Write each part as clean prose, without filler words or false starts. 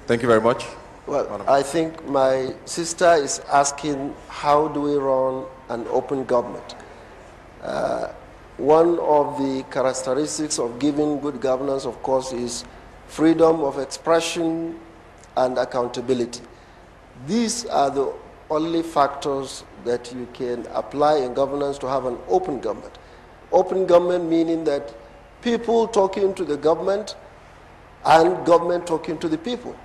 Thank you very much. Well, Madam. I think my sister is asking, how do we run an open government? One of the characteristics of giving good governance, of course, is freedom of expression and accountability. These are the only factors that you can apply in governance to have an open government. Open government meaning that people talking to the government and government talking to the people.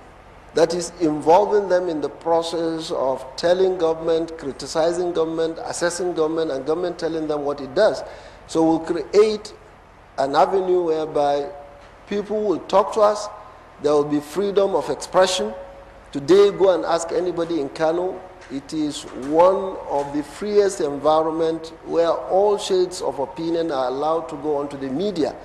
That is involving them in the process of telling government, criticizing government, assessing government, and government telling them what it does. So we'll create an avenue whereby people will talk to us. There will be freedom of expression. Today, go and ask anybody in Kano. It is one of the freest environments where all shades of opinion are allowed to go onto the media.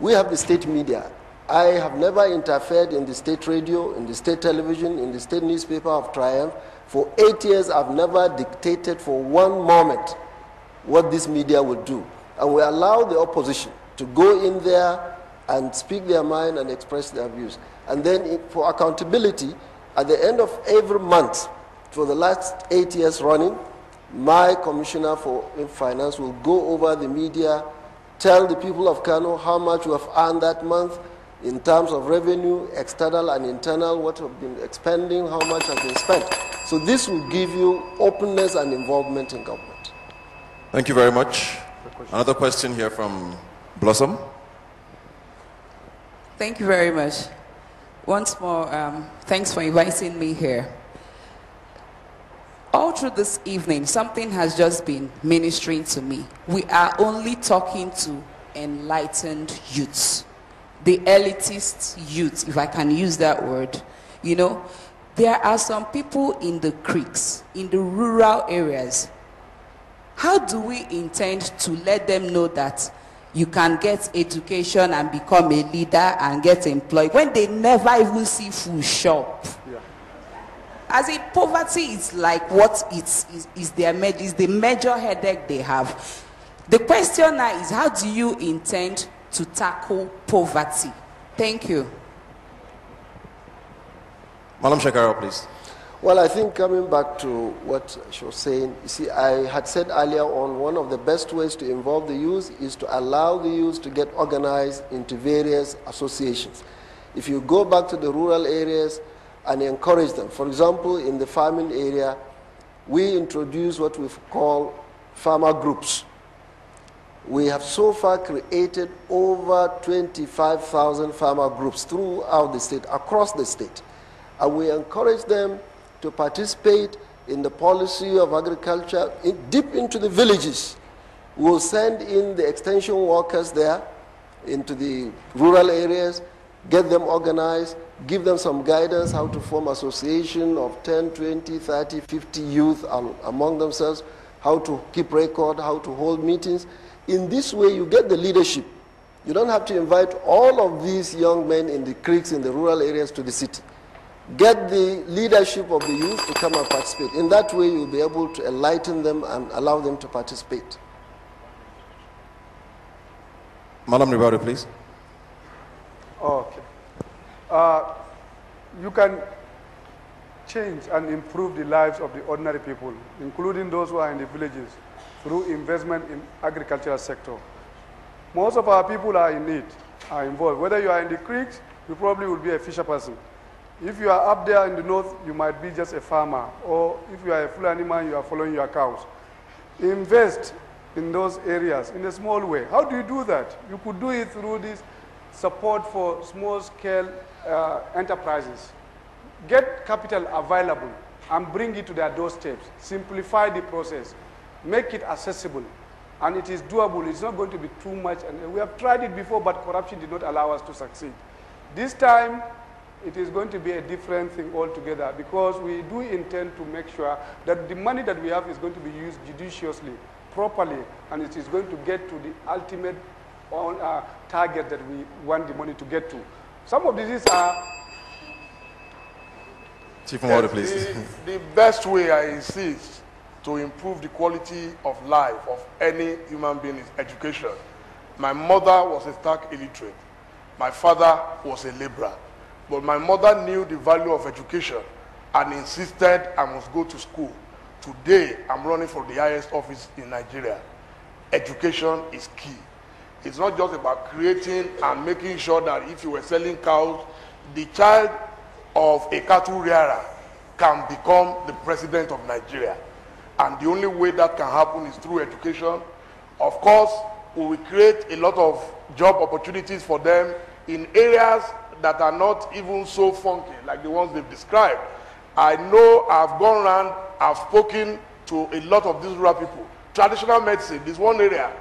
We have the state media. I have never interfered in the state radio, in the state television, in the state newspaper of Triumph. For 8 years, I've never dictated for one moment what this media will do. And we allow the opposition to go in there and speak their mind and express their views. And then for accountability, at the end of every month, for the last 8 years running, my commissioner for finance will go over the media, tell the people of Kano how much we have earned that month in terms of revenue, external and internal, what we have been expending, how much has been spent. So this will give you openness and involvement in government. Thank you very much. Another question here from Blossom. Thank you very much. Once more, thanks for inviting me here. All through this evening, something has just been ministering to me. We are only talking to enlightened youths, the elitist youth, if I can use that word. You know, there are some people in the creeks, in the rural areas. How do we intend to let them know that you can get education and become a leader and get employed when they never even see food shop? Yeah. As in, poverty is like what is the major headache they have. The question now is, how do you intend to tackle poverty? Thank you. Madam Shekara, please. Well, I think coming back to what she was saying, you see, I had said earlier on, one of the best ways to involve the youth is to allow the youth to get organized into various associations. If you go back to the rural areas and encourage them, for example, in the farming area, we introduce what we call farmer groups. We have so far created over 25,000 farmer groups throughout the state, across the state. And we encourage them to participate in the policy of agriculture deep into the villages. We'll send in the extension workers there into the rural areas, get them organized, give them some guidance how to form association of 10, 20, 30, 50 youth among themselves, how to keep record, how to hold meetings. In this way, you get the leadership. You don't have to invite all of these young men in the creeks in the rural areas to the city. Get the leadership of the youth to come and participate. In that way, you'll be able to enlighten them and allow them to participate. Madam Ribari, please. Okay. You can change and improve the lives of the ordinary people, including those who are in the villages, through investment in agricultural sector. Most of our people are in need, are involved. Whether you are in the creeks, you probably will be a fisher person. If you are up there in the north, you might be just a farmer. Or if you are a Fulani man, you are following your cows. Invest in those areas in a small way. How do you do that? You could do it through this support for small-scale enterprises. Get capital available and bring it to their doorsteps. Simplify the process. Make it accessible. And it is doable. It's not going to be too much. And we have tried it before, but corruption did not allow us to succeed. This time, it is going to be a different thing altogether, because we do intend to make sure that the money that we have is going to be used judiciously, properly, and it is going to get to the ultimate target that we want the money to get to. Some of these are... Chief Mwode, please. The best way I see to improve the quality of life of any human being is education. My mother was a stark illiterate. My father was a laborer. But my mother knew the value of education and insisted I must go to school. Today, I'm running for the highest office in Nigeria. Education is key. It's not just about creating and making sure that if you were selling cows, the child of a cattle rearer can become the president of Nigeria. And the only way that can happen is through education. Of course, we will create a lot of job opportunities for them in areas that are not even so funky, like the ones they've described. I know I've gone around, I've spoken to a lot of these rural people. Traditional medicine is one area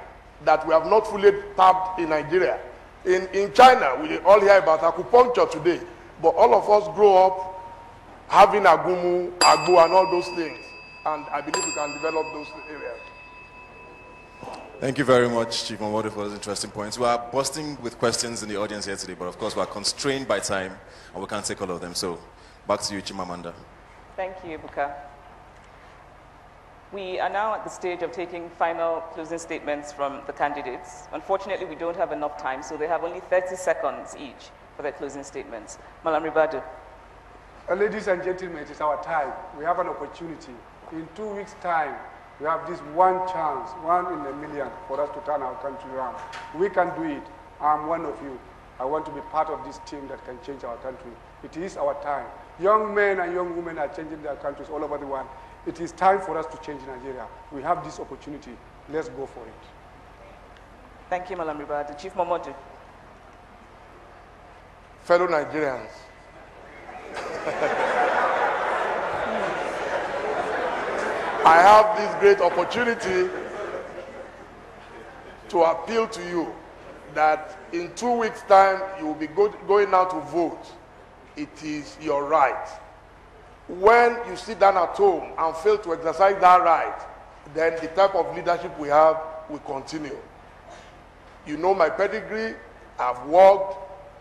that we have not fully tapped in Nigeria. In China, we all hear about acupuncture today, but all of us grow up having agumu, agbo, and all those things. And I believe we can develop those areas. Thank you very much, Chief Mamadu, for those interesting points. We are bursting with questions in the audience here today, but of course we are constrained by time, and we can't take all of them. So, back to you, Chimamanda. Thank you, Ebuka. We are now at the stage of taking final closing statements from the candidates. Unfortunately, we don't have enough time, so they have only 30 seconds each for their closing statements. Malam Ribadu. Ladies and gentlemen, it is our time. We have an opportunity. In 2 weeks' time, we have this one chance, 1 in a million, for us to turn our country around. We can do it. I'm one of you. I want to be part of this team that can change our country. It is our time. Young men and young women are changing their countries all over the world. It is time for us to change Nigeria. We have this opportunity. Let's go for it. Thank you, Malam Ribadu. Chief Mamadu. Fellow Nigerians, I have this great opportunity to appeal to you that in 2 weeks' time you will be going out to vote. It is your right. When you sit down at home and fail to exercise that right, then the type of leadership we have will continue. You know my pedigree, I've worked,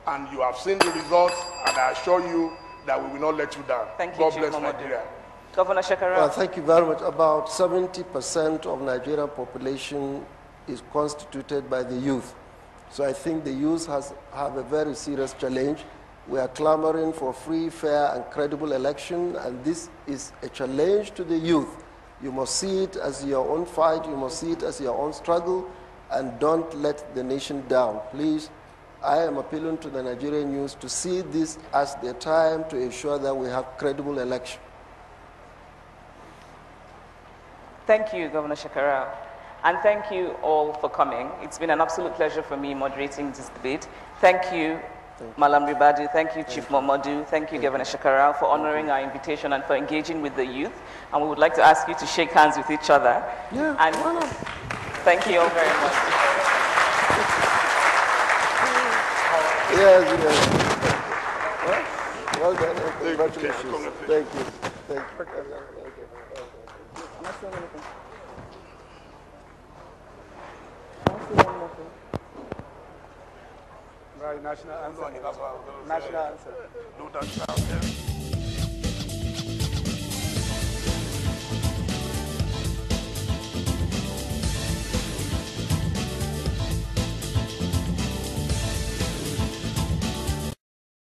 and you have seen the results, and I assure you that we will not let you down. Thank you, God Chief bless Mamadu. Nigeria. Governor Shekara. Well, thank you very much. About 70% of Nigerian population is constituted by the youth. So I think the youth have a very serious challenge. We are clamoring for free, fair, and credible election, and this is a challenge to the youth. You must see it as your own fight, you must see it as your own struggle, and don't let the nation down. Please, I am appealing to the Nigerian youth to see this as the time to ensure that we have credible election. Thank you, Governor Shekara. And thank you all for coming. It's been an absolute pleasure for me moderating this debate. Thank you, Malam Ribadu. Thank you, Chief Mamadu. Thank you, Governor Shekara, for honoring our invitation and for engaging with the youth. And we would like to ask you to shake hands with each other. Yeah, and why not? thank you all very much. Yes. Well done. Congratulations. Thank you. Thank you. Right, national anthem. National anthem.